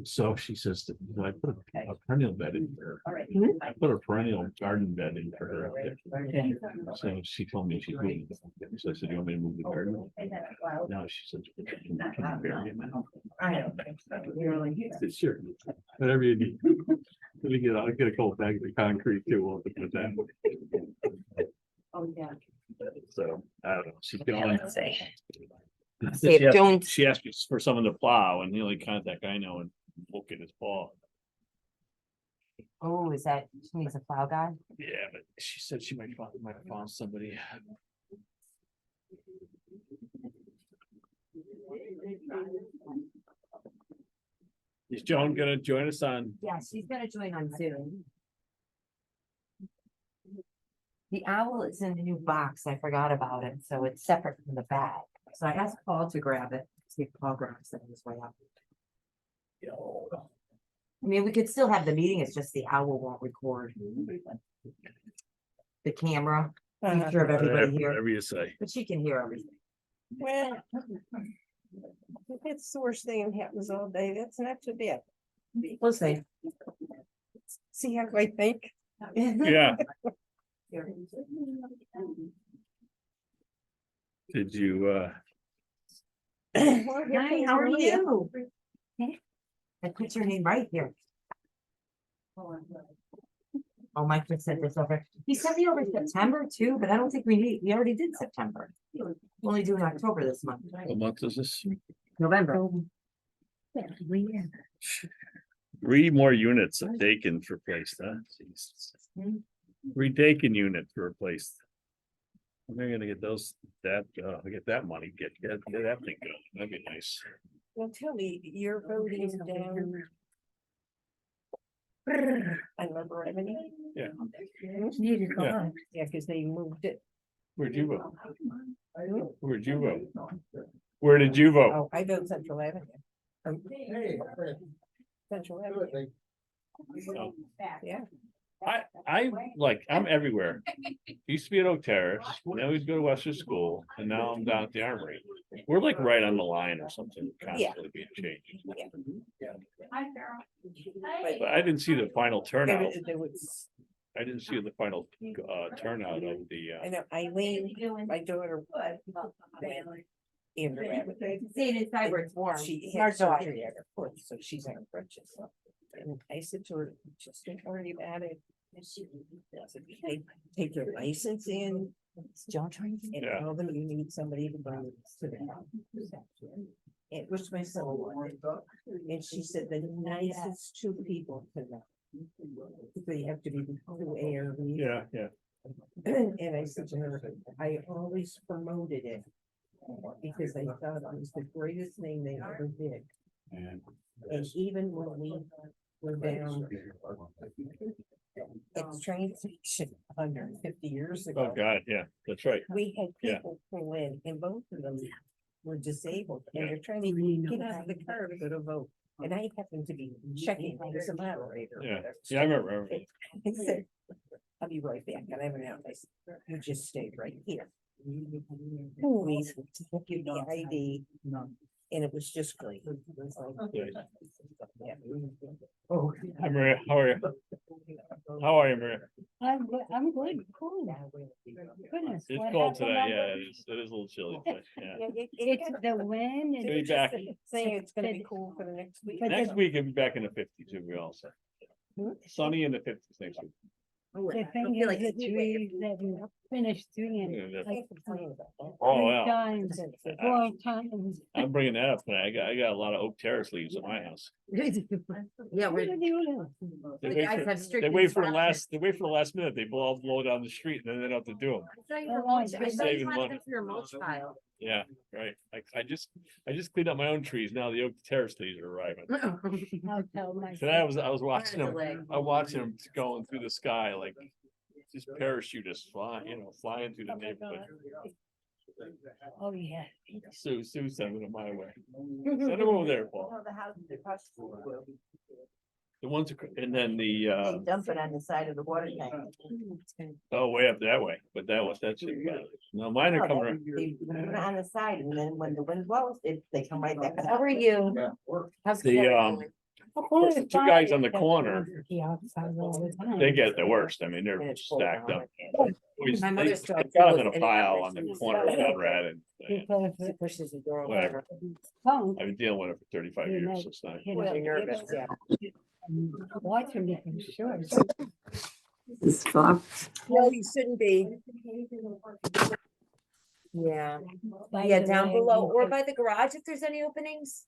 So she says that I put a perennial bed in for her. I put a perennial garden bed in for her up there. So she told me she's moving. So I said, you want me to move the garden? Now she says, can you bury it now? I said, sure. Whatever you need. Let me I'll get a couple bags of concrete too. We'll put that. Oh, yeah. So I don't know. She's going. See if Jones. She asked me for someone to plow, and the only contact I know and look at his paw. Oh, is that, she needs a plow guy? Yeah, but she said she might have found somebody. Is Joan gonna join us on? Yeah, she's gonna join on Zoom. The owl is in the new box. I forgot about it, so it's separate from the bag. So I asked Paul to grab it. See if Paul grabs it on his way up. I mean, we could still have the meeting. It's just the owl won't record the camera. I'm sure of everybody here, Whatever you say. but she can hear everything. Well, if it's the worst thing that happens all day, that's not too bad. We'll see. See how I think? Yeah. Did you Hi, how are you? I put your name right here. Oh, Mike just sent this over. He sent me over September too, but I don't think we need, we already did September. We're only doing October this month. what month is this? November. 3 more units of Dakin replaced, huh? Jesus. 3 Dakin units replaced. We're gonna get get that money, get that thing going. That'd be nice. Well, tell me, your voting is down. I remember revenue. Yeah. Yeah, yeah, because they moved it. Where'd you vote? Where'd you vote? Where did you vote? Oh, I vote Central Avenue. Central Avenue. Oh. Yeah. I'm everywhere. Used to be at Oak Terrace, now we'd go to Western School, and now I'm down at the Armory. We're like right on the line or something, constantly being changed. But I didn't see the final turnout. There was, I didn't see the final turnout of the. I know Eileen, my daughter. In her See it inside where it's warm. She Our had dog. surgery at her foot, so she's on crutches. And I said to her, just don't worry about it. And she said, take your license in Joan trying to. and Yeah. tell them you need somebody to bring it to them. It was my son wanted. And she said the nicest 2 people to know. They have to be through ARV. Yeah, yeah. And I said to her, I always promoted it. Because I thought it was the greatest thing they ever did. And even when we were down at train station 150 years ago. Oh, God, yeah, that's right. We had Yeah. people pull in and both of them were disabled and they're trying to get out of the car to go to vote. And I happened to be checking as a moderator. Yeah, yeah, I remember. I said, I'll be right back. And I went out. I said, you just stay right here. Please give the ID. And it was just great. Yeah. Oh, hi Maria, how are you? How are you, Maria? I'm good, cool. Goodness. It's what cold happened today, on yeah, it is a little chilly, but yeah. It's the wind Be and. back. Saying it's gonna be cool for the next week. But Next week, it'll be back in the 50s, we all say. Sunny in the 50s next week. The thing is, the trees that we finished doing Yeah, it like Oh, 3 wow. times, 4 times. I'm bringing that up tonight. I got a lot of Oak Terrace leaves at my house. Yeah, What we're. did you They The wait guys for, have strict they wait for the instructions. last minute. They blow down the street and then they don't have to do them. I Oh, thought you saving wanted money. them for your mulch pile. Yeah, right. I just cleaned up my own trees. Now the Oak Terrace leaves are arriving. I'll tell my. Today I was watching them. delay. I watched them going through the sky like just parachutists flying through the neighborhood. Oh, yeah. Sue sent them my way. Send them over there, Paul. The ones, and then the, They dump it on the side of the water tank. oh, way up that way, but that's, no, mine are No, coming. they put it on the side, and then when the wind blows, they come right back. How are you? How's The, Karen doing? The two guys on the corner, they get the worst. I mean, they're And it's full stacked now. up. Always- My They mother's they dog got goes them in a in and pile out on the next to corner of the- Conrad and She pushes the door Whatever. over. I've been dealing with it for 35 years, so it's not. Well, you're nervous, yeah. Watch him, sure. It's fun. No, you shouldn't be. Yeah, By yeah, the down way, below or because by the garage if there's any openings.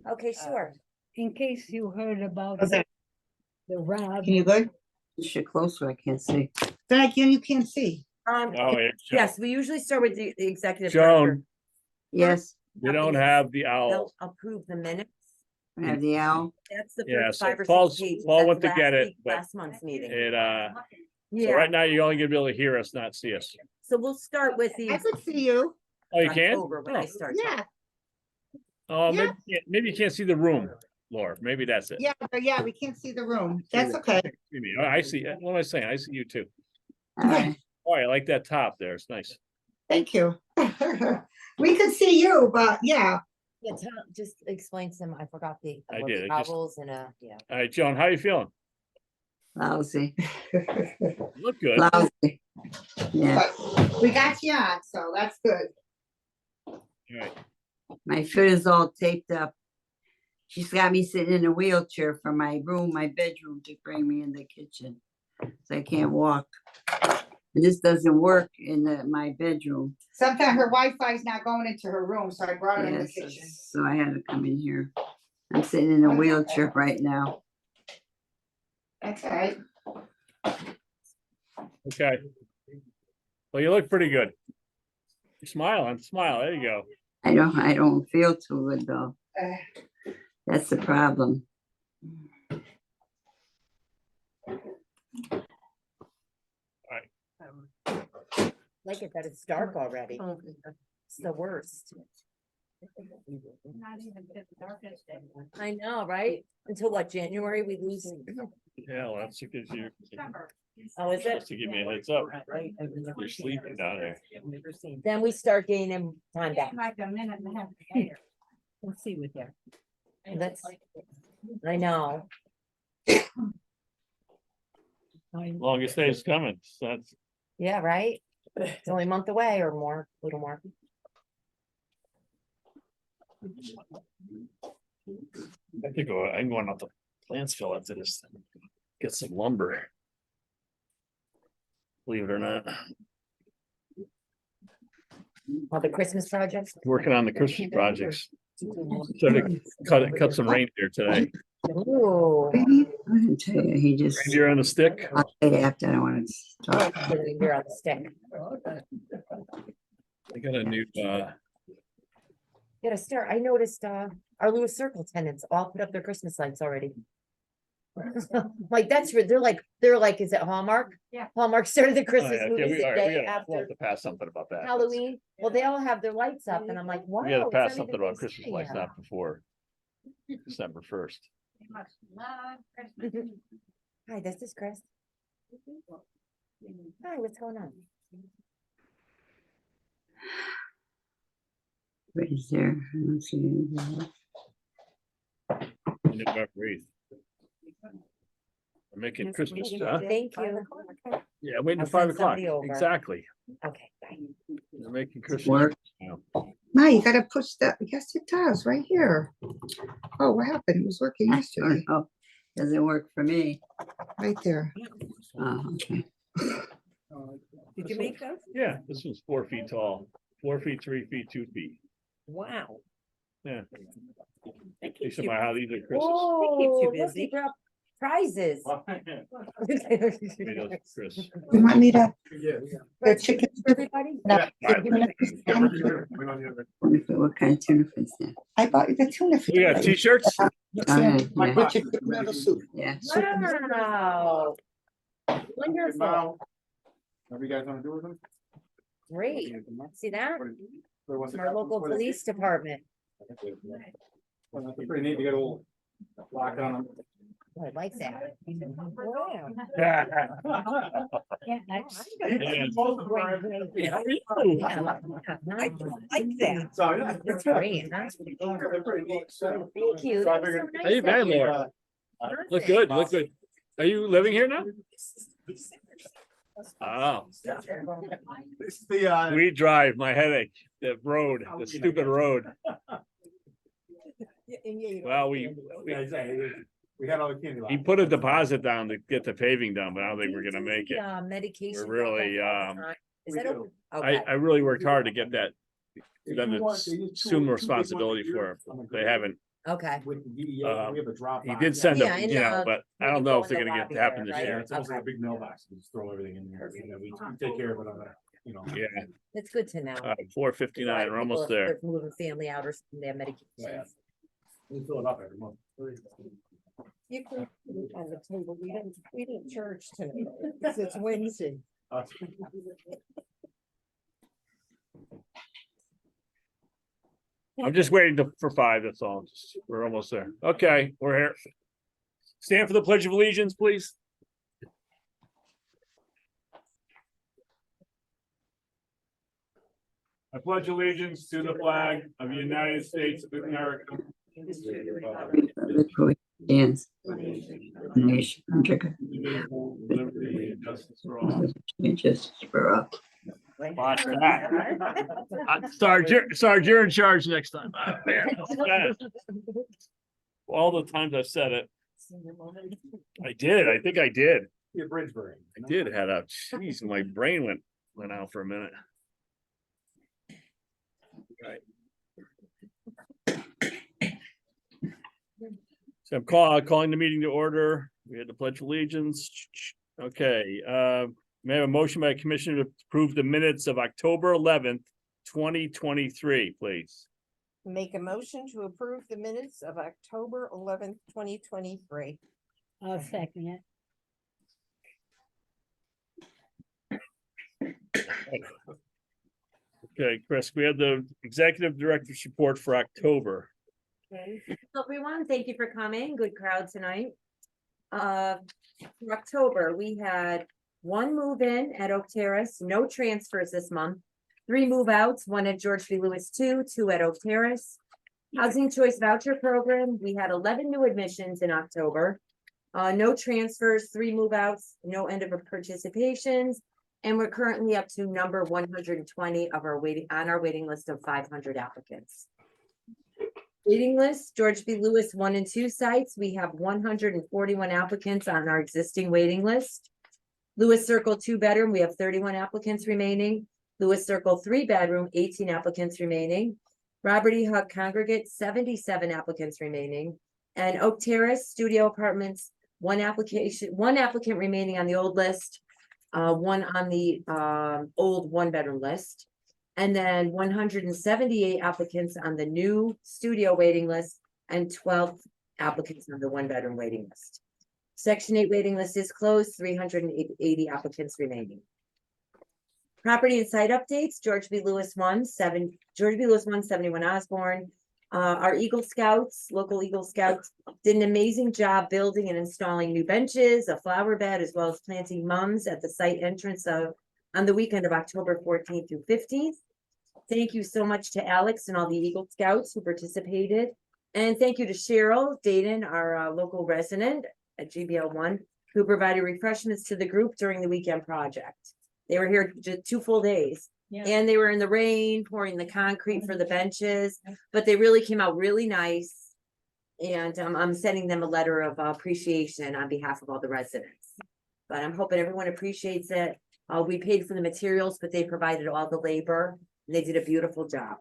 Okay, sure. in case you heard about Okay. the rod. Can you look? Shit closer, I can't see. Then again, you can't see. Oh, yeah. Yes, we usually start with the executive. Joan. director. Yes, They don't have the They'll owl. approve the minutes. I have the owl. That's the Yeah, first so 5 or Paul's- 6 pages. Paul That's went to last get it, week, but last month's meeting. It, so Yeah, right now you're only gonna be able to hear us, not see us. so we'll start with the. I could see you. Oh, you can? October when I start. Yeah, Oh, Yeah. maybe you can't see the room, Laura. Maybe that's it. yeah, but yeah, we can't see the room. That's okay. See me. I see, what am I saying? I see you too. All right. Oh, I like that top there. It's nice. Thank you. We could see you, but yeah. Yeah, just explain some, I forgot the. I what did, the I just- Owls and yeah. All right, Joan, how you feeling? Lousy, You look good. lousy. Yeah, But we got you on, so that's good. All right. my foot is all taped up. She's got me sitting in a wheelchair from my room, my bedroom, to bring me in the kitchen. So I can't walk. And this doesn't work in my bedroom. Sometimes her Wi-Fi's not going into her room, so I brought her in the Yes, kitchen. so I had to come in here. I'm sitting in a wheelchair right now. That's all right. Okay. Well, you look pretty good. You're smiling, smile. There you go. I don't feel too good though. Uh, That's the problem. Like it that it's dark already. It's the worst. Not even the darkest day. I know, right? Until what, January, we lose. Yeah, well, that's because you, Oh, is it? just to give me a heads up. You're sleeping down there. Then we start gaining time back. Like a minute and a half later. We'll see with you. That's, I know. Longest day is coming. So that's, Yeah, right? It's only a month away or more, a little more. I think I'm going out to Lanceville after this. Get some lumber. Believe it or not, All the Christmas projects. working on the Christmas projects. Started to cut some reindeer today. Ooh. I didn't tell you, he just, Reindeer on the stick. I'll say after, I don't want to talk. You're on the stick. I got a new, Gotta start. I noticed, our Lewis Circle tenants all put up their Christmas lights already. Like, that's, they're like, is it Hallmark? Yeah. Hallmark started the oh, Christmas yeah, okay, movies we the all right, day we'll have after to pass something about that. Halloween. Well, they all have their lights up and I'm like, wow. We gotta it's pass not something even about Christmas lights, Thanksgiving not before December 1st. They must love Christmas. yet. Hi, this is Chris. Hi, what's going on? Right there. I don't see anything. November 8th. We're making Christmas, huh? Thank you. Yeah, waiting I'll to 5 send o'clock. somebody over. Exactly. Okay, bye. We're making Christmas. Work. now. No, you gotta push that. Yes, it does, right here. Oh, what happened? It was working I yesterday, don't know. Doesn't work for me. right there. Oh, okay. Did you make those? Yeah, this one's 4 feet tall, 4 feet, 3 feet, 2 feet. Wow. Yeah. That They keeps should you- buy how these are Christmas. Oh, look, busy. he brought prizes. Maybe those are Chris. You want me to? The chicken? Everybody? No, What kind of tuna fish there? I bought you the tuna. We got t-shirts? Okay, yeah. With your chicken noodle soup. Yeah. Wow. Wonderful. Whatever you guys wanna do with them? Great. See that? Or what's From it our called local before this? police department. Well, that's pretty neat, you got a little lock on them. I like that. Wow. Yeah, Yeah. I like that. So, yeah. That's great, huh? They're pretty neat, so- Thank you. That was so nice How you of been, you. Laura? Look good, look good. Are you living here now? Oh, This is the, we drive, my headache, the road, the stupid road. Well, we had all the candy. he put a deposit down to get the paving done, but I don't think we're gonna make it. Medication. We're really, Is that open? I Okay. really worked hard to get that, them to assume responsibility for it. They haven't. Okay. With the DDA, Um, we have a drop. He box. did send Yeah, them, and, you know, but I when don't you know go if they're in the gonna get lobby to happen there, this right? Yeah, year. it's almost like a Okay. big mailbox, we just throw everything in there, you know, we take care of it on that, you know. Yeah, That's good to know. 4:59, we're almost People, if there. they're moving family out or something, they have Yeah. medications. We fill it up every month. You can put it on the table. We didn't charge tonight because it's Wednesday. I'm just waiting for 5, that's all. We're almost there. Okay, we're here. Stand for the Pledge of Allegiance, please. I pledge allegiance to the flag of the United States of America. Dance. Nation under God, Indivisible, with liberty and justice for all. justice for all. Watch that. Sarge, you're in charge next time. Oh, man, that's bad. All the times I've said it, I did. I think I did. Be a bridge burning. I did had a, jeez, my brain went out for a minute. Right. So I'm calling the meeting to order. We had the Pledge of Allegiance. Okay, may I have a motion by a commissioner to approve the minutes of October 11th, 2023, please. Make a motion to approve the minutes of October 11th, 2023. I'll second it. Okay, Chris, we have the executive director's report for October. Hello, everyone, thank you for coming. Good crowd tonight. For October, we had 1 move-in at Oak Terrace, no transfers this month. 3 move-outs, 1 at George B. Lewis 2 at Oak Terrace. Housing Choice Voucher Program, we had 11 new admissions in October. No transfers, 3 move-outs, no end of participations. And we're currently up to number 120 of our waiting list of 500 applicants. Waiting list, George B. Lewis 1 and 2 sites, we have 141 applicants on our existing waiting list. Lewis Circle 2-bedroom, we have 31 applicants remaining. Lewis Circle 3-bedroom, 18 applicants remaining. Robert E. Huck Congregate, 77 applicants remaining. And Oak Terrace Studio Apartments, 1 applicant remaining on the old list, 1 on the old 1-bedroom list. And then 178 applicants on the new studio waiting list and 12 applicants on the 1-bedroom waiting list. Section 8 waiting list is closed, 380 applicants remaining. Property and site updates, George B. Lewis 1, 71 Osborne. Our Eagle Scouts, local Eagle Scouts, did an amazing job building and installing new benches, a flower bed, as well as planting mums at the site entrance on the weekend of October 14th through 15th. Thank you so much to Alex and all the Eagle Scouts who participated. And thank you to Cheryl Dayton, our local resident at GBL1, who provided refreshments to the group during the weekend project. They were here just 2 full days. Yeah. And they were in the rain, pouring the concrete for the benches, but they really came out really nice. And I'm sending them a letter of appreciation on behalf of all the residents. But I'm hoping everyone appreciates it. We paid for the materials, but they provided all the labor. They did a beautiful job.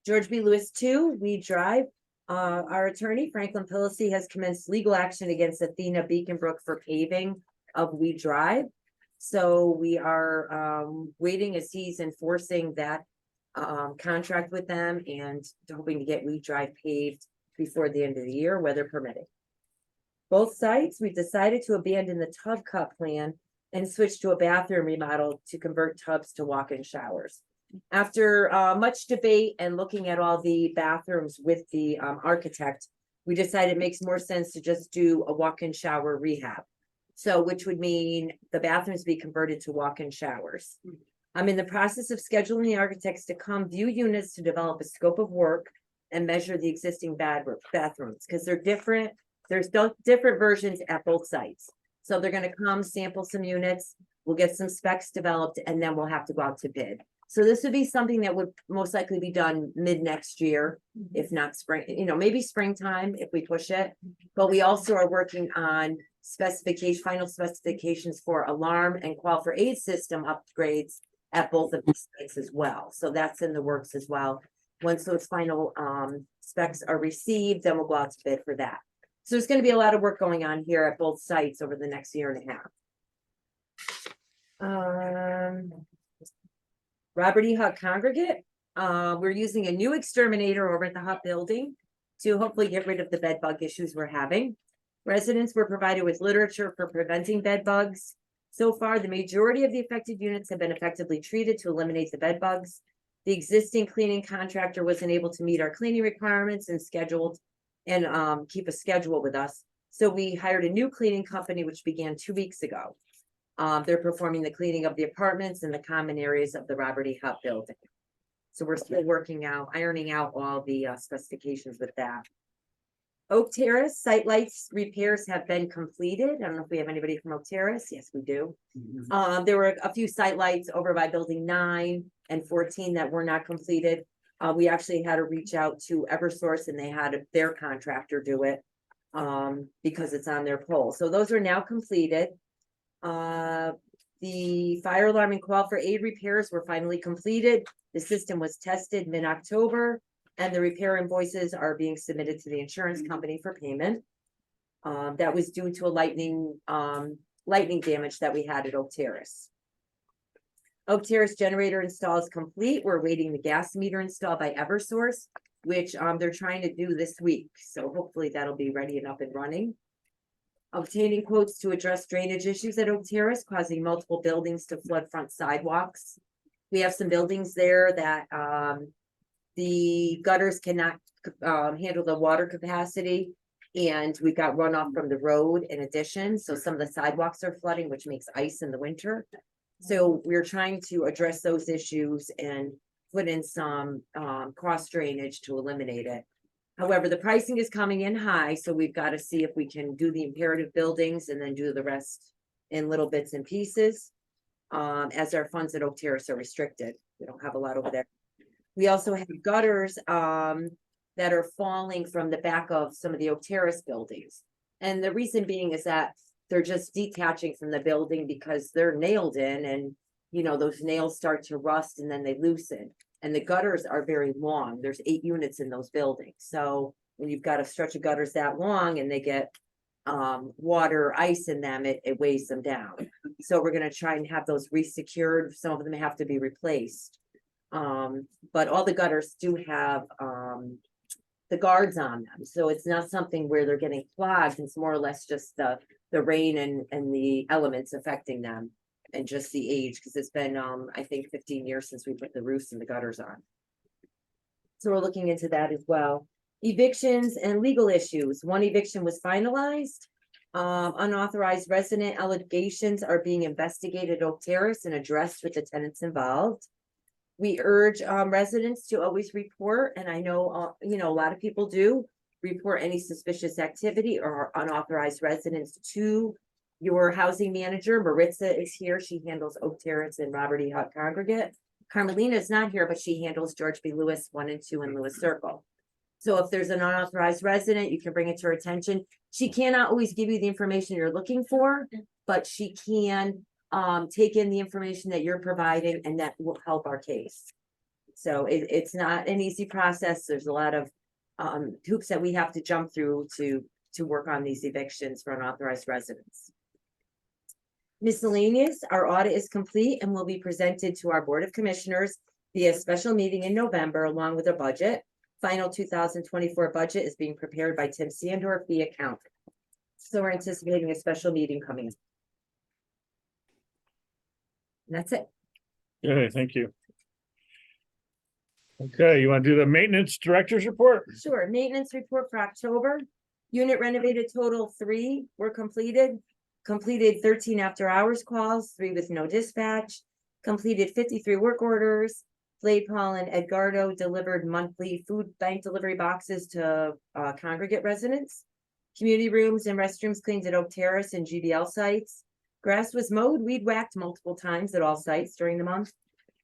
George B. Lewis 2, We Drive. Our attorney, Franklin Pillacy, has commenced legal action against Athena Beaconbrook for paving of We Drive. So we are waiting as he's enforcing that contract with them and hoping to get We Drive paved before the end of the year, weather permitting. Both sites, we've decided to abandon the tub cut plan and switch to a bathroom remodel to convert tubs to walk-in showers. After much debate and looking at all the bathrooms with the architect, we decided it makes more sense to just do a walk-in shower rehab. So, which would mean the bathrooms be converted to walk-in showers. I'm in the process of scheduling the architects to come view units to develop a scope of work and measure the existing bathrooms, because they're different. There's different versions at both sites. So they're gonna come sample some units, we'll get some specs developed, and then we'll have to go out to bid. So this would be something that would most likely be done mid next year, if not spring, maybe springtime if we push it. But we also are working on final specifications for alarm and call for aid system upgrades at both of these sites as well. So that's in the works as well. Once those final specs are received, then we'll go out to bid for that. So there's going to be a lot of work going on here at both sites over the next year and a half. Robert E. Hutt Congregate, we're using a new exterminator over at the Hutt building to hopefully get rid of the bed bug issues we're having. Residents were provided with literature for preventing bed bugs. So far, the majority of the affected units have been effectively treated to eliminate the bed bugs. The existing cleaning contractor wasn't able to meet our cleaning requirements and keep a schedule with us. So we hired a new cleaning company, which began 2 weeks ago. They're performing the cleaning of the apartments and the common areas of the Robert E. Hutt building. So we're still ironing out all the specifications with that. Oak Terrace site lights repairs have been completed. I don't know if we have anybody from Oak Terrace. Yes, we do. There were a few site lights over by building 9 and 14 that were not completed. We actually had to reach out to Eversource and they had their contractor do it because it's on their pole. So those are now completed. The fire alarm and call for aid repairs were finally completed. The system was tested mid-October and the repair invoices are being submitted to the insurance company for payment. That was due to a lightning damage that we had at Oak Terrace. Oak Terrace generator install is complete. We're waiting the gas meter install by Eversource, which they're trying to do this week. So hopefully that'll be ready and up and running. Obtaining quotes to address drainage issues at Oak Terrace causing multiple buildings to flood front sidewalks. We have some buildings there that the gutters cannot handle the water capacity. And we've got runoff from the road in addition. So some of the sidewalks are flooding, which makes ice in the winter. So we're trying to address those issues and put in some cross drainage to eliminate it. However, the pricing is coming in high, so we've got to see if we can do the imperative buildings and then do the rest in little bits and pieces. As our funds at Oak Terrace are restricted. We don't have a lot over there. We also have gutters that are falling from the back of some of the Oak Terrace buildings. And the reason being is that they're just detaching from the building because they're nailed in and, those nails start to rust and then they loosen. And the gutters are very long. There's 8 units in those buildings. So when you've got a stretch of gutters that long and they get water, ice in them, it weighs them down. So we're going to try and have those resecured. Some of them have to be replaced. But all the gutters do have the guards on them. So it's not something where they're getting clogged. It's more or less just the rain and the elements affecting them and just the age, because it's been I think 15 years since we put the roofs and the gutters on. So we're looking into that as well. Evictions and legal issues. One eviction was finalized. Unauthorized resident allegations are being investigated at Oak Terrace and addressed with the tenants involved. We urge residents to always report, and I know a lot of people do report any suspicious activity or unauthorized residents to your housing manager. Maritza is here. She handles Oak Terrace and Robert E. Hutt Congregate. Carmelina is not here, but she handles George B. Lewis 1 and 2 in Lewis Circle. So if there's an unauthorized resident, you can bring it to her attention. She cannot always give you the information you're looking for, but she can take in the information that you're providing, and that will help our case. So it's not an easy process. There's a lot of hoops that we have to jump through to work on these evictions for unauthorized residents. Miscellaneous, our audit is complete and will be presented to our Board of Commissioners via special meeting in November, along with a budget. Final 2024 budget is being prepared by Tim Sandor, fee accountant. So we're anticipating a special meeting coming. And that's it. Okay, thank you. Okay, you want to do the maintenance director's report? Sure, maintenance report for October. Unit renovated total 3 were completed. Completed 13 after hours calls, 3 with no dispatch. Completed 53 work orders. Flay Paul and Edgardo delivered monthly food bank delivery boxes to congregate residents. Community rooms and restrooms cleaned at Oak Terrace and GBL sites. Grass was mowed, weed whacked multiple times at all sites during the month.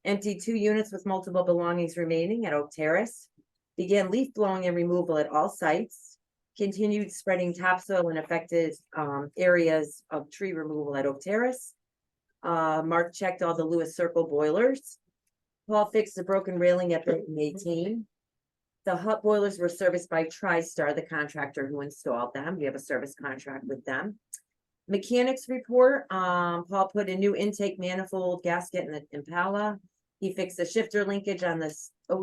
Emptied 2 units with multiple belongings remaining at Oak Terrace. Began leaf blowing and removal at all sites. Continued spreading topsoil in affected areas of tree removal at Oak Terrace. Mark checked all the Lewis Circle boilers. Paul fixed the broken railing at building 18. The hut boilers were serviced by TriStar, the contractor who installed them. We have a service contract with them. Mechanics report, Paul put a new intake manifold gasket in the Impala. He fixed the shifter linkage on the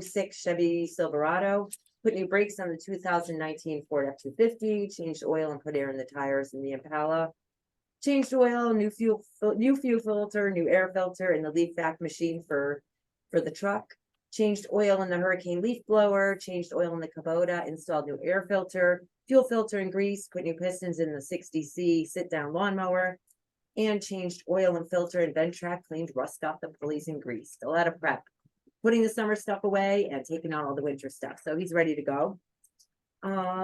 06 Chevy Silverado. Put new brakes on the 2019 Ford F-250, changed oil and put air in the tires in the Impala. Changed oil, new fuel filter, new air filter, and the leaf vac machine for the truck. Changed oil in the Hurricane leaf blower, changed oil in the Kubota, installed new air filter, fuel filter and grease, put new pistons in the 60C sit-down lawnmower, and changed oil and filter and vent track, cleaned rust off the pulleys and grease. A lot of prep. Putting the summer stuff away and taking out all the winter stuff. So he's ready to go.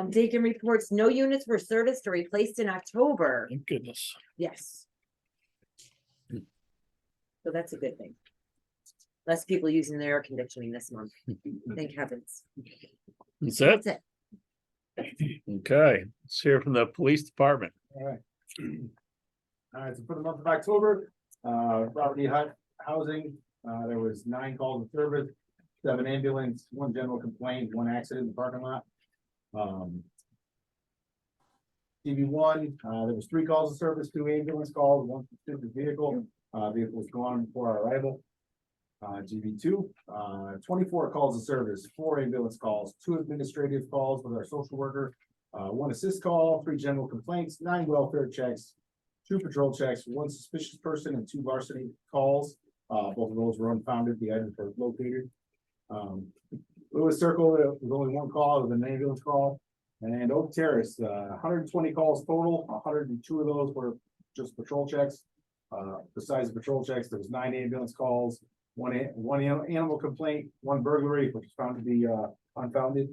Dakin reports no units were serviced or replaced in October. Thank goodness. Yes. So that's a good thing. Less people using their air conditioning this month. Thank heavens. That's it? That's it. Okay, let's hear from the police department. All right. All right, so for the month of October, property housing, there was 9 calls of service, 7 ambulance, 1 general complaint, 1 accident in the parking lot. TV1, there was 3 calls of service, 2 ambulance calls, 1 specific vehicle. Vehicle was gone before our arrival. GB2, 24 calls of service, 4 ambulance calls, 2 administrative calls with our social worker, 1 assist call, 3 general complaints, 9 welfare checks, 2 patrol checks, 1 suspicious person, and 2 varsity calls. Both of those were unfounded. The items were located. Lewis Circle, there was only 1 call, it was an ambulance call. And Oak Terrace, 120 calls total, 102 of those were just patrol checks. Besides the patrol checks, there was 9 ambulance calls, one animal complaint, 1 burglary, which was found to be unfounded.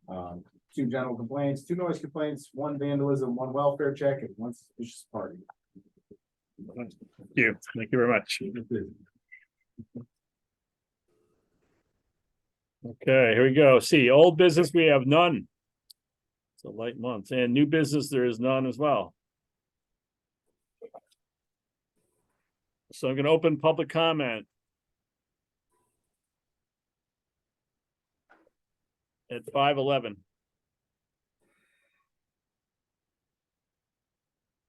2 general complaints, 2 noise complaints, 1 vandalism, 1 welfare check, and 1 suspicious party. Thank you very much. Okay, here we go. See, old business, we have none. It's a light month, and new business, there is none as well. So I'm gonna open public comment. At 5:11.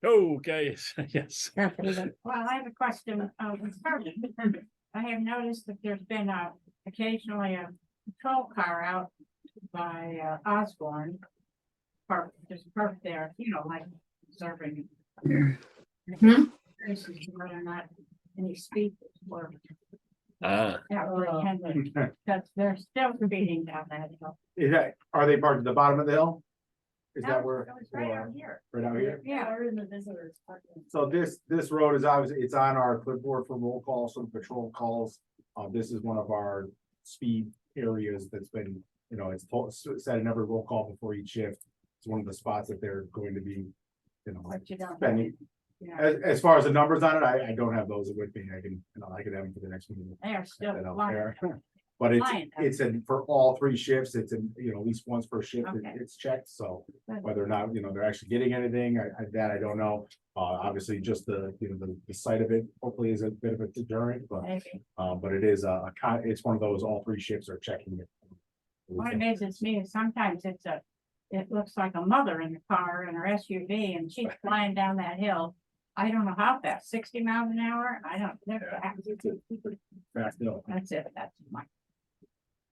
Okay, yes. Well, I have a question. I have noticed that there's been occasionally a patrol car out by Osborne. Just parked there, like observing. Whether or not any speed or not really handling, because they're still speeding down that hill. Are they parked at the bottom of the hill? Is No, that where? it was right out here. Right out here? Yeah, we're in the visitors parking. So this road is obviously, it's on our clipboard for roll calls, some patrol calls. This is one of our speed areas that's been, it's said in every roll call before each shift. It's one of the spots that they're going to be, But you don't. spending. Yeah, As far as the numbers on it, I don't have those with me. I can have them for the next meeting. they are still That out flying. there. But Flying. it's for all 3 shifts. It's at least once per shift. Okay. It's checked. So Good. whether or not, they're actually getting anything, I don't know. Obviously just the sight of it hopefully is a bit of a deterrent, but Maybe. it is it's one of those, all 3 shifts are checking it. What amazes me is sometimes it looks like a mother in the car in her SUV and she's flying down that hill. I don't know how fast, 60 miles an hour? I don't. Fast hill. That's it. That's my.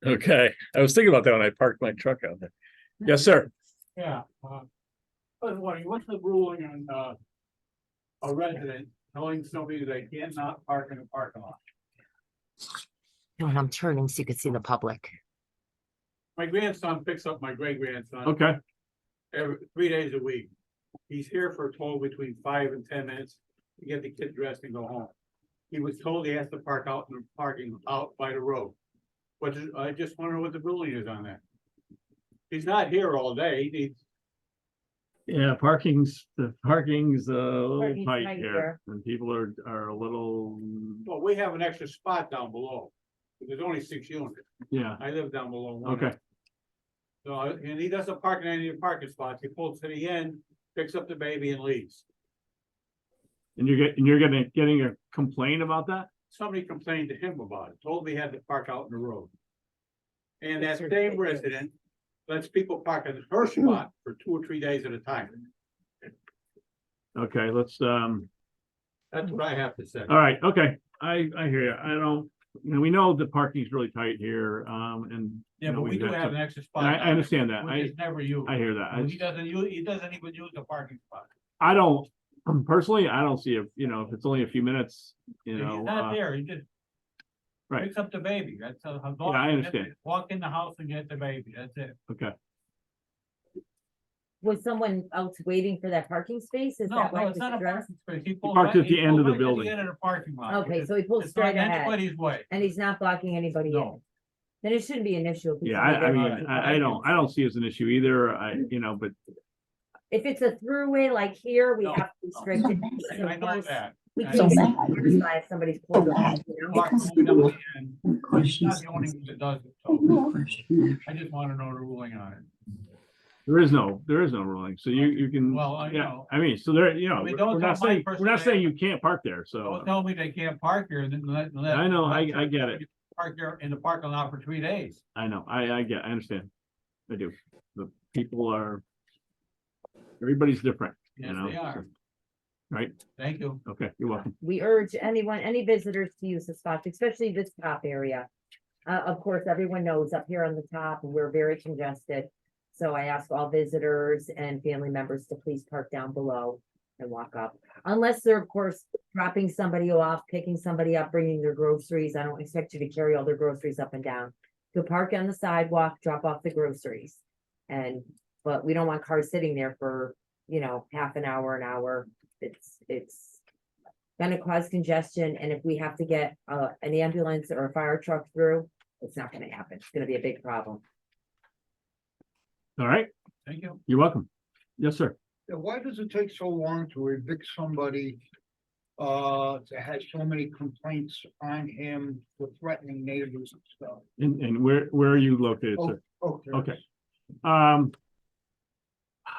Okay, I was thinking about that when I parked my truck out there. Yes, sir. Yeah. What's the ruling on a resident telling somebody they cannot park in a parking lot? And I'm turning so you can see the public. My grandson picks up my great grandson. Okay. every 3 days a week. He's here for a total between 5 and 10 minutes to get the kid dressed and go home. He was told he has to park out in the parking out by the road. But I just wonder what the ruling is on that. He's not here all day. Yeah, the parking's a little Parking's tight tight here, here. and people are a little, Well, we have an extra spot down below. There's only 6 units. yeah, I live down below one. okay. So, and he doesn't park in any of the parking spots. He pulls to the end, picks up the baby and leaves. And you're getting a complaint about that? Somebody complained to him about it, told me he had to park out in the road. And that same resident lets people park in her spot for 2 or 3 days at a time. Okay, let's, That's what I have to say. all right, okay, I hear you. I don't, we know the parking's really tight here, and. Yeah, but we we've do had have some- an extra spot. and I understand that. Which is never used. I hear that. He doesn't even use the parking spot. I don't, personally, I don't see if if it's only a few minutes, He's not there, he just. right. Picks up the baby, that's how. Yeah, I understand. Walk in the house and get the baby, that's it. Okay, Was someone else waiting for that parking space? Is No, that why no, it it's was not a addressed? parking space. He pulls parked right- at the he end pulls of the right to building. End of the parking lot. Okay, so he pulls It's not straight ahead anybody's way. and he's not blocking anybody in. No. Then it shouldn't be an issue. if he's yeah, only I there mean, for- I don't see it as an issue either, but If it's a throughway like here, we No. have to restrict it. So I know once- that. We I can't know get notified if somebody's pulled up, Walk all the way down the end. He's not the only one that does it, so Question. I just wanna know the ruling on it. there is no ruling, so you can, Well, I yeah, know. I mean, so there, I mean, we're don't not tell my saying, person we're not they saying have- you can't park there, so. Don't tell me they can't park here, then let. I know, I get it. Park there in the parking lot for 3 days. I know, I understand. I do. The people are, everybody's different, Yes, they are. right? Thank you. Okay, you're welcome. We urge any visitors to use the spots, especially this top area. Of course, everyone knows up here on the top, we're very congested. So I ask all visitors and family members to please park down below and walk up. Unless they're, of course, dropping somebody off, picking somebody up, bringing their groceries. I don't expect you to carry all their groceries up and down. You'll park on the sidewalk, drop off the groceries. But we don't want cars sitting there for, half an hour. It's gonna cause congestion, and if we have to get an ambulance or a fire truck through, it's not gonna happen. It's gonna be a big problem. All right, Thank you. you're welcome. Yes, sir. Yeah, why does it take so long to evict somebody? To have so many complaints on him for threatening neighbors and stuff? And where are you located, sir? Okay. Okay.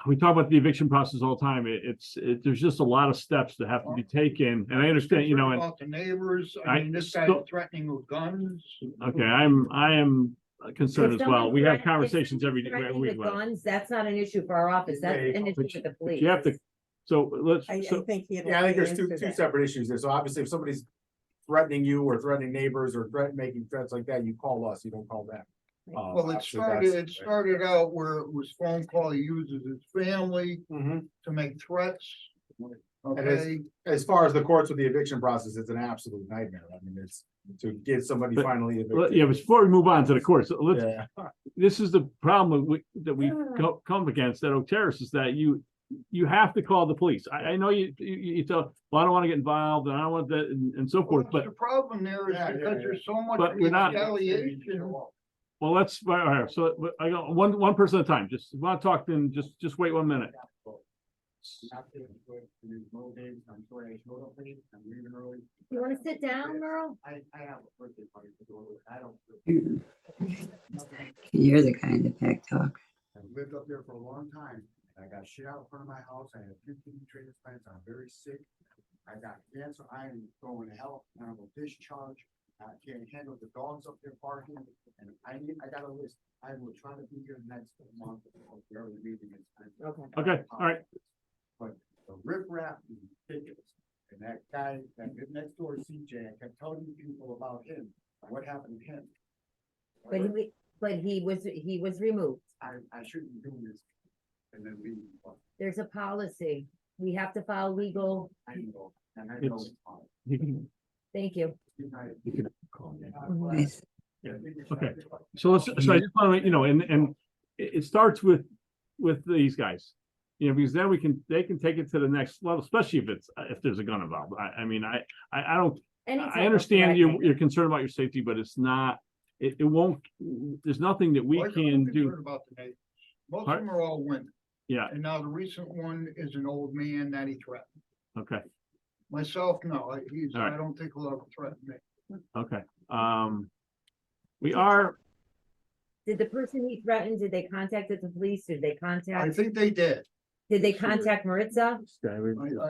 We talk about the eviction process all the time. There's just a lot of steps that have to be taken, and I understand, and About the neighbors, I mean, this guy's so- threatening with guns. okay, I am concerned If as well. someone We have threat- if conversations someone's every threatening week. with guns, that's not an issue for our office. That's an issue But for the police. you have to, so let's, I so, think he. Yeah, I think there's two separate issues there. So obviously if somebody's threatening you or threatening neighbors or making threats like that, you call us, you don't call them. Well, it Obviously, started out where it was phone call, he uses his family Mhm. to make threats. And Okay, as far as the courts with the eviction process, it's an absolute nightmare. I mean, it's to get somebody But- finally yeah, but evicted. before we move on to the courts, let's, Yeah. this is the problem that we come against at Oak Terrace is that you have to call the police. I know you tell, well, I don't want to get involved and I don't want that and so forth, what's but, the problem there is Yeah, because yeah, there's so much But we're not- retaliation. well, let's, all right, so I got one person at a time. Just want to talk, then just wait 1 minute. You wanna sit down, Merle? I have a birthday party to go to. I don't. You're the kind of back talk. I lived up there for a long time. I got shit out in front of my house. I had 15 transplants. I'm very sick. I got cancer. I am going to hell. I have a discharge. I can't handle the dogs up there barking. And I got a list. I will try to be here next month. The early meeting is. Okay, all right. But the riprap is ridiculous. And that guy, that next door CJ, I kept telling people about him. What happened to him? But he was removed. I shouldn't do this. And then leave. But There's a policy. We have to file legal. I know, and I know. It's- You can, Thank you. Good night. you can call me. Nice. Okay, so I just want to, and it starts with with these guys. You know, because then they can take it to the next level, especially if there's a gun involved. I mean, I don't, Any type I of understand threatening. you're concerned about your safety, but it's not, it won't, there's nothing that we Well, I'm can do. concerned about the neighbors. Most of Pardon? them are all women, Yeah, and now the recent one is an old man that he threatened. okay, Myself, no, All I right. don't think he'll ever threaten me. okay. We are, Did the person he threatened, did they contact the police? Did they I contact, think they did. did they contact Maritza? I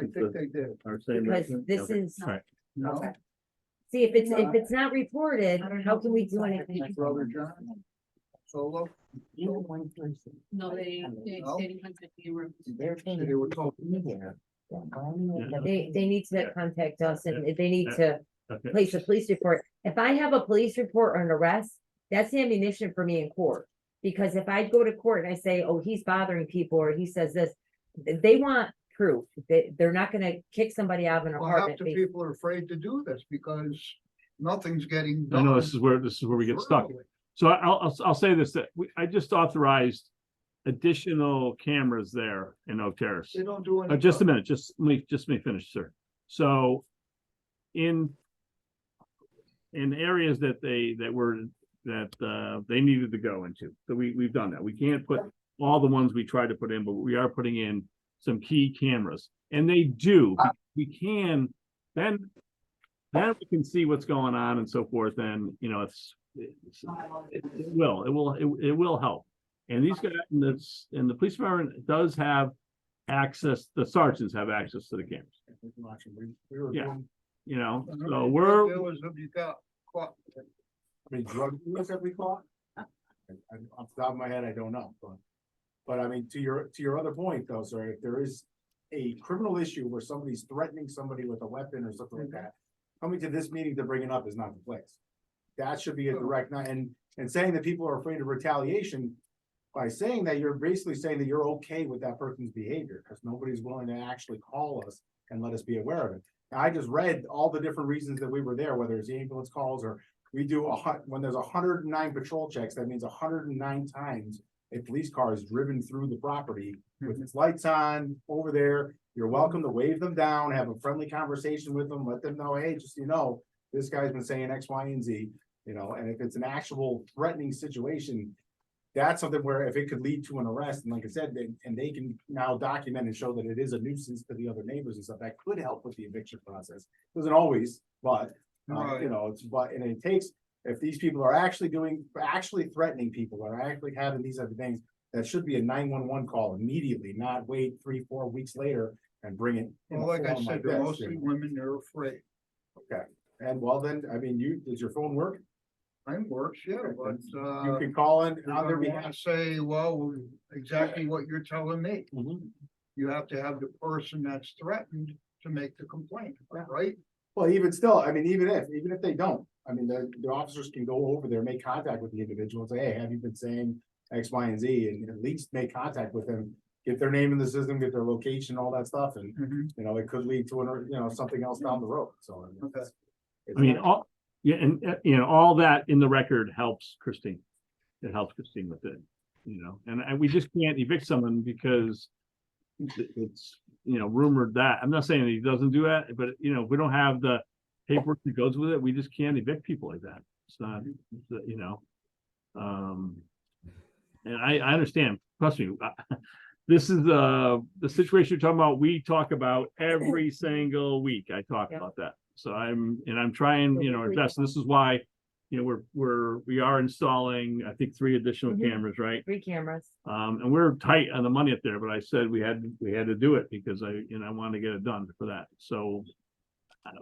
think they did. Because this is, all right, No, see, if it's not reported, how can we do anything? Brother John, Solo. One person. No, they No. said he went to the room. They're paying They were told. me there. They need to contact us and they need to okay. place a police report. If I have a police report or an arrest, that's ammunition for me in court. Because if I go to court and I say, oh, he's bothering people, or he says this, they want proof. They're not gonna kick somebody out of an Well, half apartment. the people are afraid to do this because nothing's getting I done. know this is where we get stuck. verbally. So I'll say this, that I just authorized additional cameras there in Oak Terrace. They don't do any. Just a good. minute, let me finish, sir. So in areas that they needed to go into, so we've done that. We can't put all the ones we tried to put in, but we are putting in some key cameras, and they do, we can, then we can see what's going on and so forth, and, you know, it will help. And these guys, and the police department does have access, the sergeants have access to the cameras, We were Yeah. doing, you know, How so many we're, drug dealers have you got caught? I mean, drug dealers have we caught? Off the top of my head, I don't know, but I mean, to your other point though, sir, if there is a criminal issue where somebody's threatening somebody with a weapon or something like that, coming to this meeting to bring it up is not the place. That should be a direct, and saying that people are afraid of retaliation, by saying that, you're basically saying that you're okay with that person's behavior, because nobody's willing to actually call us and let us be aware of it. Now, I just read all the different reasons that we were there, whether it's the ambulance calls or we do when there's 109 patrol checks, that means 109 times a police car is driven through the property with its lights on over there. You're welcome to wave them down, have a friendly conversation with them, let them know, hey, just, you know, this guy's been saying X, Y, and Z, you know, and if it's an actual threatening situation, that's something where if it could lead to an arrest, and like I said, they can now document and show that it is a nuisance to the other neighbors and stuff, that could help with the eviction process. Doesn't always, but, Right. you know, and it takes, if these people are actually threatening people, or actually having these other things, that should be a 911 call immediately, not wait 3-4 weeks later and bring it. in Well, a like I form said, like they're this, mostly you know. women, they're afraid. Okay, and well then, I mean, does your phone work? Mine works, yeah, but, You can call in you're on their gonna wanna behalf. say, well, exactly what you're telling me. Mhm. You have to have the person that's threatened to make the complaint, right? Well, even still, I mean, even if they don't, I mean, the officers can go over there, make contact with the individual and say, hey, have you been saying X, Y, and Z, and at least make contact with them, get their name in the system, get their location, all that stuff, and, you know, it could lead to something else down the road, so. I mean, Okay. it's I mean, not- yeah, and, you know, all that in the record helps Christine. It helps Christine with it, you know, and we just can't evict someone because it's, you know, rumored that, I'm not saying that he doesn't do that, but, you know, if we don't have the paperwork that goes with it, we just can't evict people like that. It's not, you know, and I understand, trust me, this is the situation you're talking about, we talk about every single week, I talk Yeah. about that. So I'm trying, you know, our best, and this is why, you know, we are installing, I think, 3 additional Mhm. cameras, right? 3 cameras. And we're tight on the money up there, but I said we had to do it because I wanted to get it done for that. So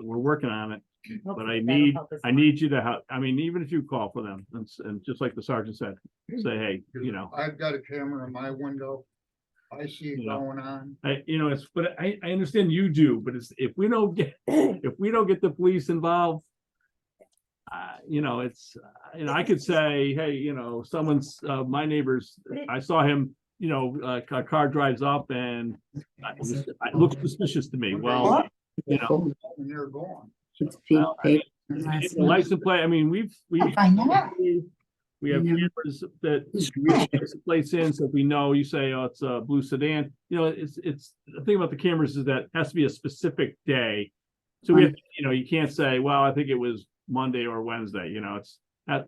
we're working on it, but Hopefully I that'll help us out. need you to help. I mean, even if you call for them and just like the sergeant said, say, hey, you know, I've got a camera in my window. I see it You know. going on. but I understand you do, but if we don't get the police involved, you know, it's, you know, I could say, hey, you know, my neighbors, I saw him, you know, a car drives up and it looks suspicious to me. Well, you know, And they're gone. well, I mean, the license plate, I mean, we've We have Yeah. cameras that we place the plates in, so if we know, you say, oh, it's a blue sedan, you know, it's, the thing about the cameras is that it has to be a specific day. So we have, you know, you can't say, well, I think it was Monday or Wednesday, you know,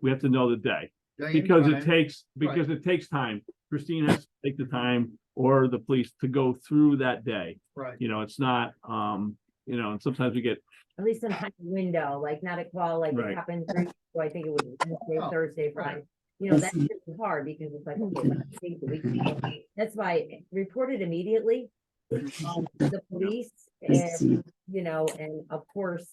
we have to know the day. Day and Because time. it takes time. Christine has to take the time, or the police, to go through that day. Right. You know, it's not, you know, and sometimes we get, At least some kind of window, like not a call, like Right. it happened, 3 weeks ago, I think it was Wednesday, Oh, Thursday, Friday. You know, that's really hard because it's like, okay, let's take the week. That's why report it immediately. To the police and, you know, and of course,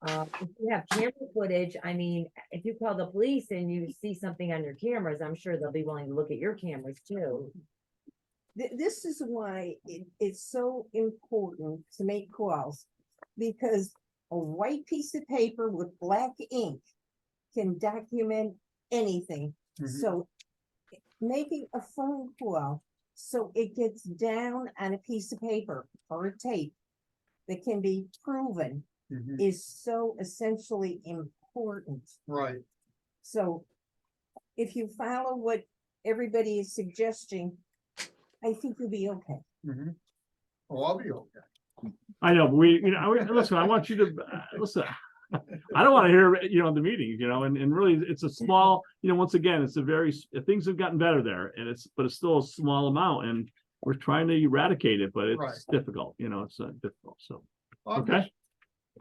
if you have camera footage, I mean, if you call the police and you see something on your cameras, I'm sure they'll be willing to look at your cameras too. This is why it's so important to make calls, because a white piece of paper with black ink can document anything. So making a phone call so it gets down on a piece of paper or a tape that can be proven is so essentially important. Right. So if you follow what everybody is suggesting, I think you'll be okay. Oh, I'll be okay. I know, but listen, I want you to, listen. I don't want to hear, you know, the meetings, you know, and really, it's a small, you know, once again, it's a very, things have gotten better there, and but it's still a small amount, and we're trying to eradicate it, but it's difficult, you know, it's difficult, so. Okay.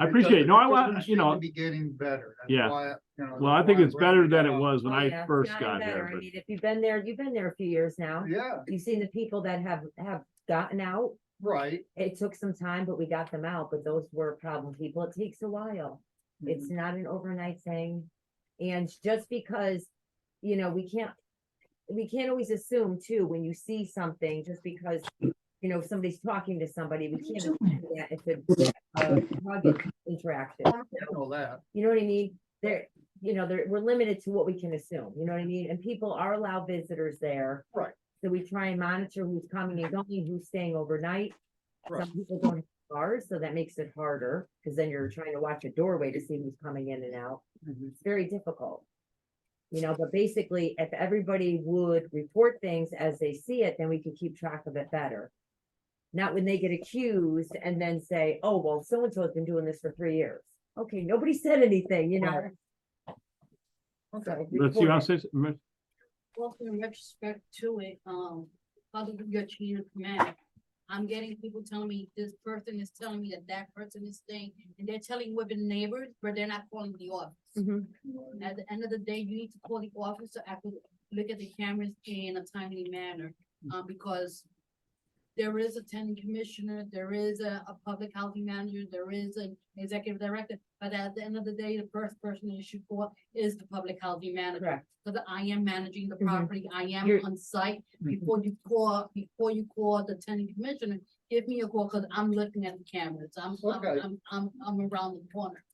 I appreciate it. No, I want, you know. To be getting better. That's Yeah. why, you know, Well, I that's think why it's I'm better bringing than it it up. was when Oh, I yeah, it's first gotten got better. here, I but mean, if you've been there a few years now. Yeah, You've seen the people that have gotten out. right. It took some time, but we got them out, but those were problem people. It takes a while. It's not an overnight thing. And just because, you know, we can't always assume too, when you see something, just because, you know, somebody's talking to somebody, we can't assume that it's a drug interaction. I know that. You know what I mean? We're limited to what we can assume, you know what I mean? And people are allowed visitors there. Right. So we try and monitor who's coming and going, who's staying overnight. Right. Some people don't have cars, so that makes it harder, because then you're trying to watch a doorway to see who's coming in and out. It's very difficult. You know, but basically, if everybody would report things as they see it, then we could keep track of it better. Not when they get accused and then say, oh, well, so-and-so has been doing this for 3 years. Okay, nobody said anything, you know? Right. Okay. let's see, I'll say, Well, in retrospect to it, other than your chain of command, I'm getting people telling me this person is telling me that person is staying, and they're telling women neighbors, but they're not calling the office. At the end of the day, you need to call the office to actually look at the cameras in a timely manner, because there is a tenant commissioner, there is a public housing manager, there is an executive director, but at the end of the day, the first person you should call is the public housing manager. Correct. Because I am managing the Mhm. property, I am You're- on site. Before you call the tenant commissioner, give me a call, because I'm looking at the cameras, I'm around the corner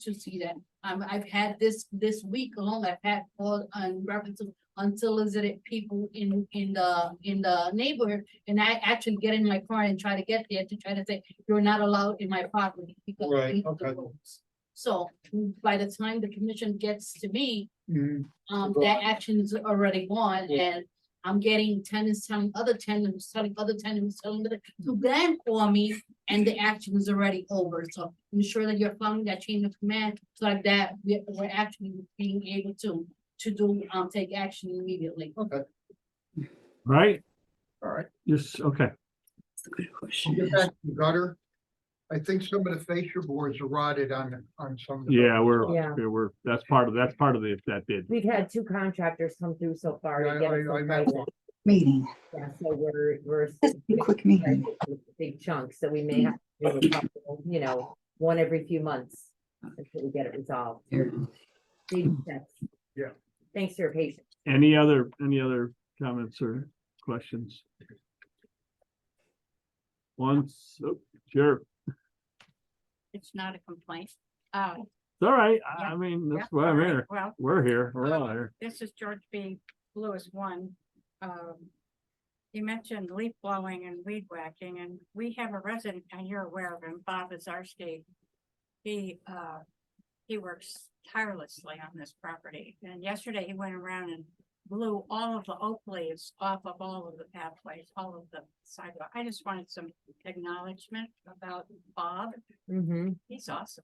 to see that. I've had this week alone, I've had calls on reference to unsolicited people in the neighborhood, and I actually get in my car and try to get there to try to say, you're not allowed in my property because Right, these are the okay. rules. So by the time the commission gets to me, Mhm. that action is already gone, and I'm getting tenants telling other tenants, telling other tenants, telling them to then call me, and the action is already over. So ensure that you're following that chain of command, so like that, we're actually being able to do, take action immediately. Okay, right? all right. Yes, okay. I'll get back to the gutter. I think some of the fascia boards are rotted on some of the. Yeah, buildings. we're, that's part of that bid. We've had 2 contractors come through so far to get us I some met pricing. one. Meeting, Yeah, so we're. just a quick meeting. Big chunks, so we may have to do a couple, you know, one every few months until we get it resolved. Baby steps. Yeah. Thanks for your patience. Any other comments or questions? Once, sure, It's not a complaint. it's all right, I Yeah. mean, that's Yeah, why I'm all right. here, Well, we're here, we're all here. this is George B. Lewis one. You mentioned leaf blowing and weed whacking, and we have a resident, and you're aware of him, Bob Azarski. He works tirelessly on this property. And yesterday he went around and blew all of the oak leaves off of all of the pathways, all of the sidewalk. I just wanted some acknowledgement about Bob. Mm-hmm. He's awesome.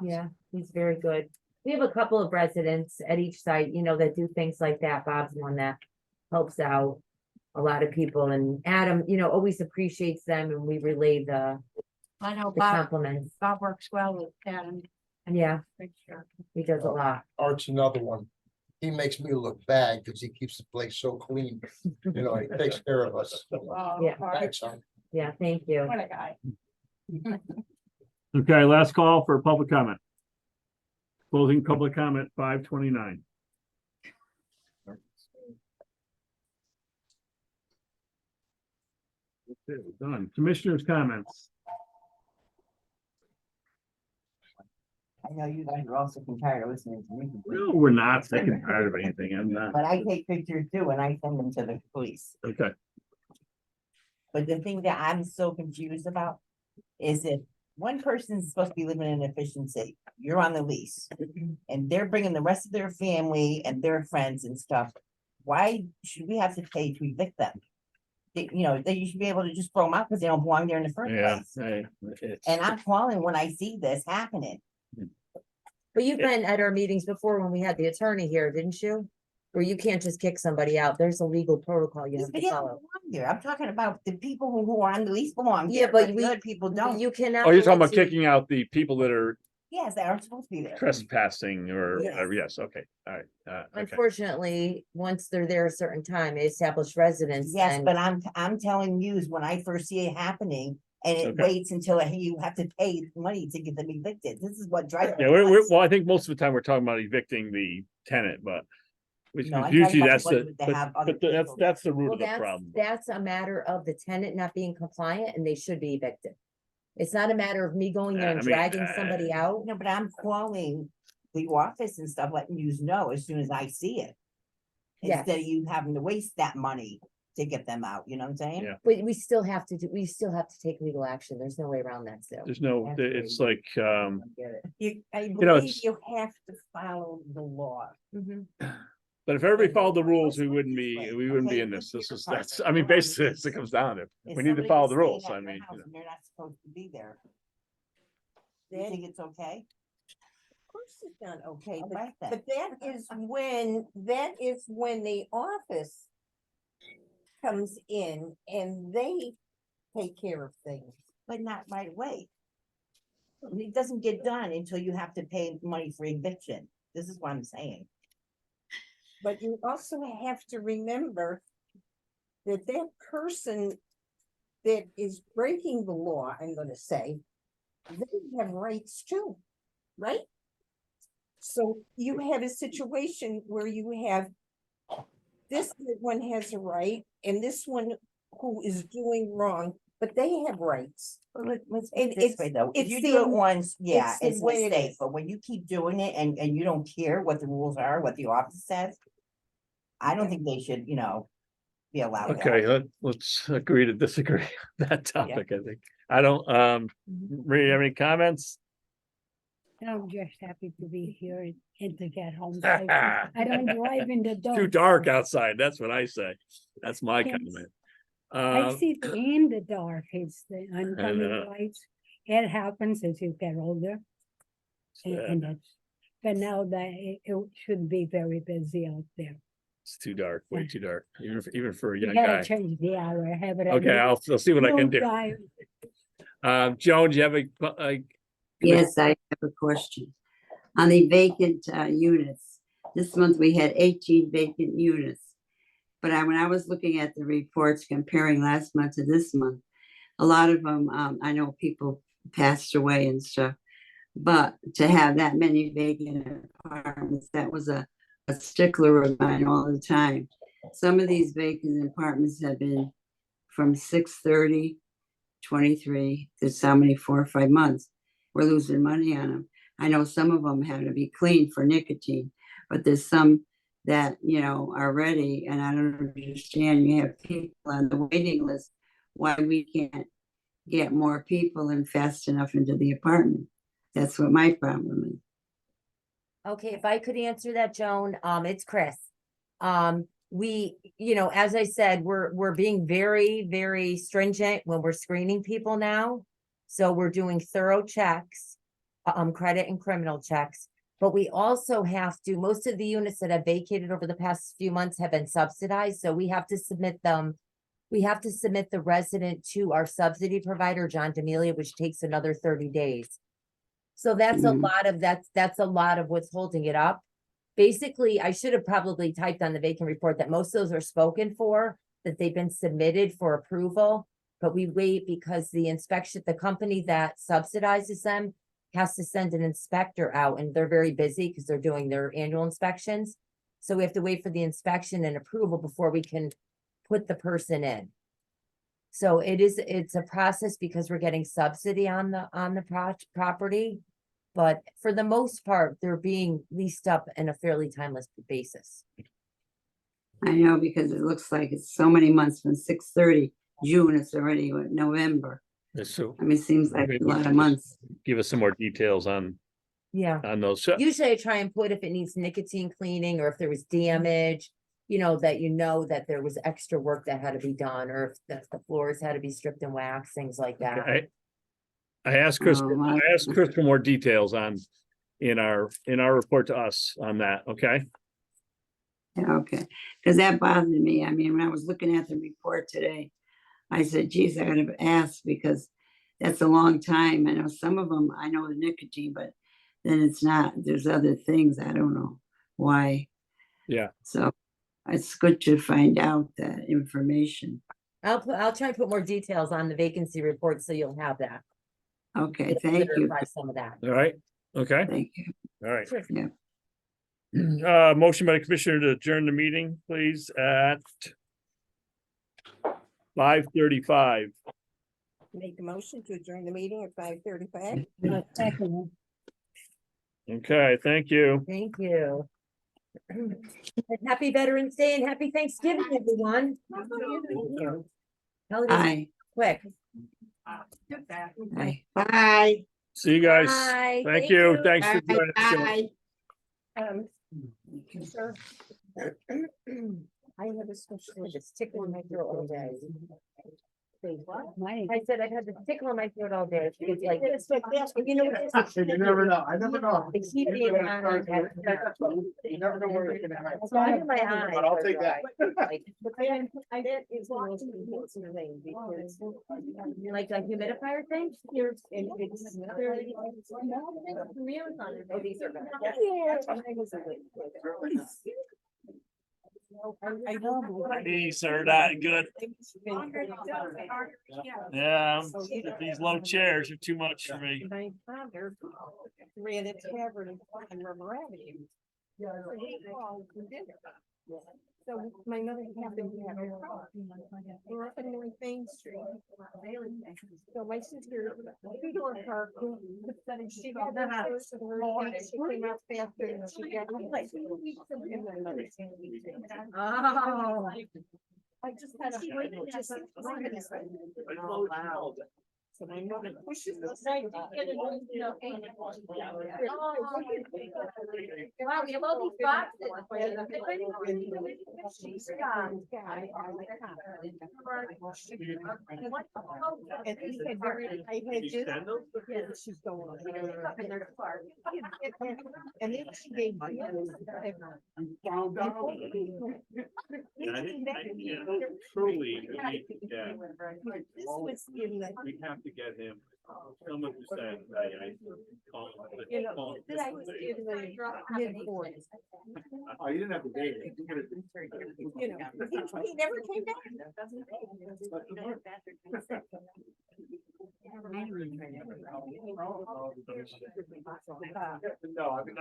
Yeah, he's very good. We have a couple of residents at each site, you know, that do things like that. Bob's one that helps out a lot of people, and Adam, you know, always appreciates them, and we relay the I know the Bob, compliments. Bob works well with Adam. And yeah, Pretty sure. he does a lot. Art's another one. He makes me look bad because he keeps the place so clean. You know, he takes care of us. Yeah. Thanks, son. Yeah, thank you. What a guy. Okay, last call for public comment. Closing public comment 5:29. Okay, done. Commissioners' comments. I know you guys are all sick and tired of listening to me. No, we're not sick and tired of anything. I'm not. But I take pictures too and I send them to the police. Okay. But the thing that I'm so confused about is if one person's supposed to be living in efficiency, you're on the lease. And they're bringing the rest of their family and their friends and stuff. Why should we have to pay to evict them? You know, you should be able to just throw them out because they don't belong there in the first Yeah. place. And I'm calling when I see this happening. But you've been at our meetings before when we had the attorney here, didn't you? Where you can't just kick somebody out. There's a legal protocol you have But to they don't follow. belong there. I'm talking about the people who are on the lease belong. Yeah, there, but the we- other people don't. You cannot. Oh, you're talking about let you- kicking out the people that are Yes, they aren't supposed to be there. trespassing or Yes. whatever. Yes, okay, all right. Okay. Unfortunately, once they're there a certain time, they establish residence. Yes, and- but I'm telling you, is when I first see it happening, and it Okay. waits until you have to pay money to get them evicted. This is what drives. me Yeah, we're, nuts. well, I think most of the time we're talking about evicting the tenant, but which No, I'm usually talking about that's the the, ones that have other but that's, people. that's the root Well, of the that's, problem. that's a matter of the tenant not being compliant and they should be evicted. It's not a matter of me going there I and mean, dragging somebody out. No, but I'm calling the office and stuff, letting you know as soon as I see it. Yes. Instead of you having to waste that money to get them out, you know what I'm saying? Yeah. But we still have to we still have to take legal action. There's no way around that still. There's no, Absolutely. it's like, I know, believe it's- you have to follow the law. Mhm. but if everybody followed the rules, we Let's wouldn't put it be, this way, we wouldn't be okay? in this. Let's This is, be that's, apart. I mean, We're on basically, lease. it comes down to, If we need to somebody follow was the staying rules. at I your mean, house you know. and they're not supposed to be there. You think it's okay? Of course it's not okay, All but, right then. but that is when the office comes in and they take care of things. But not right away. It doesn't get done until you have to pay money for eviction. This is what I'm saying. But you also have to remember that that person that is breaking the law, I'm gonna say, they have rights too, right? So you have a situation where you have this one has a right and this one who is doing wrong, but they have rights. Well, let's put And it this way it's- though, if it's you the do it em- once, yeah, it's the it's a way it mistake, is. but when you keep doing it and you don't care what the rules are, what the office says. I don't think they should, be allowed. to Okay, help. let's agree to disagree on that topic, I think. I don't, Maria, you have any comments? I'm just happy to be here and to get home safely. I don't drive in the dark. Too dark outside, that's what I say. That's my Yes. comment. I see it in the dark, it's the oncoming uh, lights. It happens as you get older. And that's, but now that it should be very busy out there. It's too dark, way too dark, even for a You young gotta guy. change the hour, have it. Okay, I'll see what I can do. Joan, do you have a, Yes, I have a question. On the vacant units, this month we had 18 vacant units. But when I was looking at the reports comparing last month to this month, a lot of them, I know people passed away and stuff. But to have that many vacant apartments, that was a stickler of mine all the time. Some of these vacant apartments have been from 6/30, 23, there's how many, 4 or 5 months. We're losing money on them. I know some of them have to be cleaned for nicotine, but there's some that, are ready, and I don't understand, you have people on the waiting list, why we can't get more people in fast enough into the apartment. That's what my problem is. Okay, if I could answer that, Joan, it's Chris. We, as I said, we're being very, very stringent when we're screening people now. So we're doing thorough checks, credit and criminal checks. But we also have to, most of the units that have vacated over the past few months have been subsidized, so we have to submit them. We have to submit the resident to our subsidy provider, John D'Amelia, which takes another 30 days. So that's a lot of, that's a lot of what's holding it up. Basically, I should have probably typed on the vacant report that most of those are spoken for, that they've been submitted for approval. But we wait because the company that subsidizes them has to send an inspector out, and they're very busy because they're doing their annual inspections. So we have to wait for the inspection and approval before we can put the person in. So it's a process because we're getting subsidy on the property. But for the most part, they're being leased up in a fairly timeless basis. I know, because it looks like it's so many months from 6/30 June, it's already what, November. So I mean, it seems like maybe a lot of months. give us some more details on those. So, Usually I try and put if it needs nicotine cleaning or if there was damage, that there was extra work that had to be done, or if the floors had to be stripped and waxed, things like that. I asked Chris for more details in our report to us on that, okay? Yeah, okay, because that bothered me. I mean, when I was looking at the report today, I said, geez, I gotta ask, because that's a long time. I know some of them, I know the nicotine, but then it's not, there's other things, I don't know why. Yeah. So it's good to find out that information. I'll try and put more details on the vacancy report, so you'll have that. Okay, thank you. Some of that. All right, okay, Thank you. all right. Sure. Yeah. Motion by the commissioner to adjourn the meeting, please, at 5:35. Make a motion to adjourn the meeting at 5:35. Okay, thank you. Thank you. And happy Veterans Day and happy Thanksgiving, everyone. Bye. Quick. Bye. Bye. See you guys. Bye. Thank you. Thanks for Bye. joining us. Bye. Sir. I have a special. It's tickling my throat all day. Mine. I said I've had the tickle in my throat all day. It's like this, but you know what it is? You never know. I never know. They keep me in my eyes. You never know where it's gonna happen. It's not in my eyes. But I'll take that. But then I did, it's the most important thing because. Like a humidifier thing? Here's, and it's. Oh, these are bad. I know. These are not good. Yeah, these low chairs are too much for me. My father ran a tavern on River Avenue. So he called for dinner. So my mother happened to have a car. We're up in North Main Street. So my sister, we go in her car, she got the house, she came out faster and she got like 2 weeks of and my mother. Oh. I just had a just. Oh, wow. So my mother pushes the side. Wow, we have all these boxes. And he had very, I had just, yeah, she's going on. And then she gave me. Truly, This was in the. we have to get him. Someone who said, I call You know, that I was in the mid-40s. Oh, you didn't have to date it. You could've- You know, he never came back. No, I mean,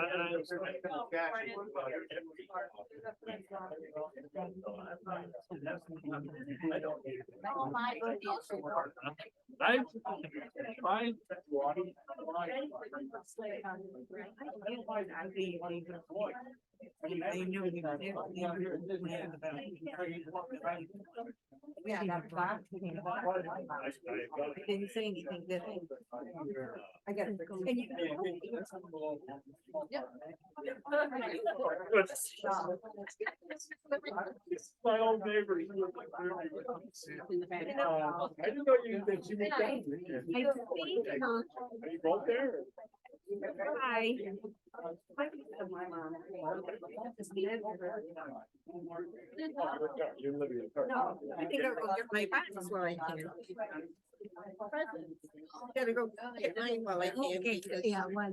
Oh, my goodness. Fine. Yeah, that's fine. I didn't say anything, did I? I got. My old neighbor. I didn't know you that she was down there. Are you both there? Hi. You're living in a car. No, I think I'll go get my box while I can. Gotta go get mine while I can. because- Yeah, well,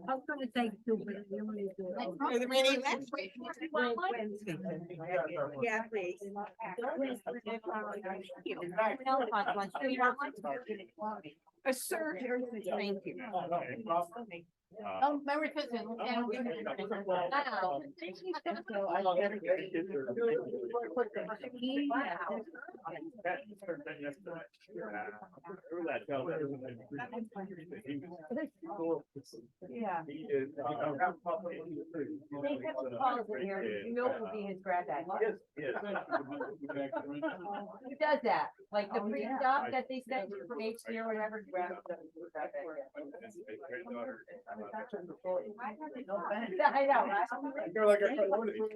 I was gonna take two, but you only do. Are there any left? Yeah, please. A sir, thank you. Oh, Merry Christmas. Yeah. He is. Milk will be his granddad. Yes. Who does that? Like the free stuff that they send you from HD or whatever?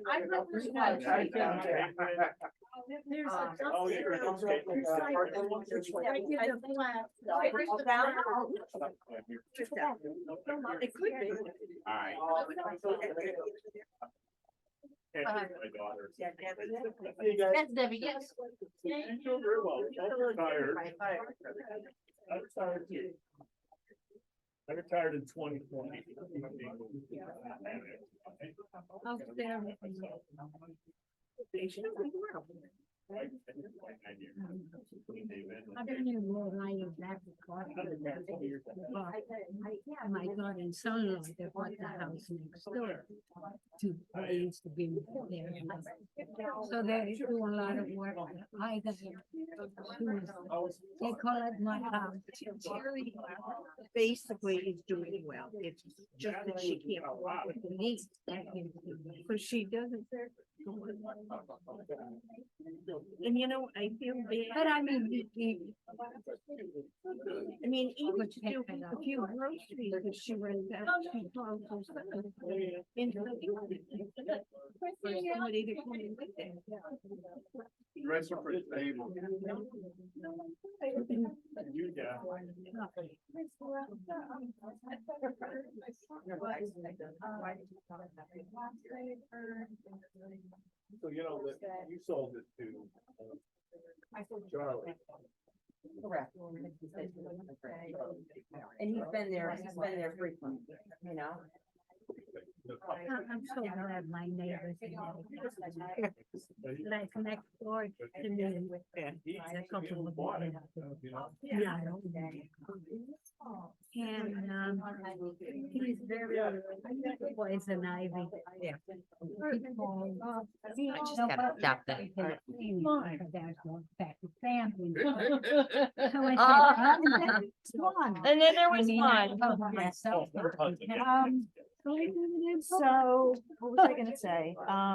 I know, right? Oh, you're an It could be. My daughter. Yes, Debbie, yes. I'm doing very well. I'm retired. I'm retired too. I retired in 2020. I've been here more than I am back to court. My daughter and son-in-law, they bought the house next door I used to be there. So they do a lot of work. I got, they call it my house. Terry basically is doing well. It's just that she can't walk with the knees. Because she doesn't. And you know, I feel bad. But I mean, Even to do a few groceries, if she runs out, she calls her son. Into the. For somebody to come and get them. Dress her for the table. You got. So you know that you sold it to Charlie. Correct. And he's been there frequently, you know? I'm so glad my neighbors. Like next door to me. A couple of them. Yeah. And he's very, poison ivy. Yeah. I just gotta stop that. And then there was one. one. So, what was I gonna say?